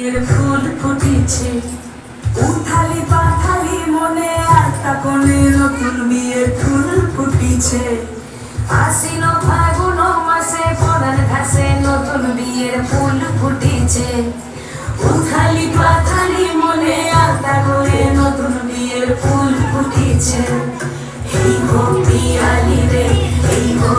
বিয়ের ফুল ফুটিছে, উথালি পাথালি মনে আত্মা কোণে নতুন বিয়ের ফুল ফুটিছে। আশ্বিন ফাগুন মাসে পরান ঘাসে নতুন বিয়ের ফুল ফুটিছে, উথালি পাথালি মনে আত্মা কোণে নতুন বিয়ের ফুল ফুটিছে। এই গো পিয়ালি রে, এই গো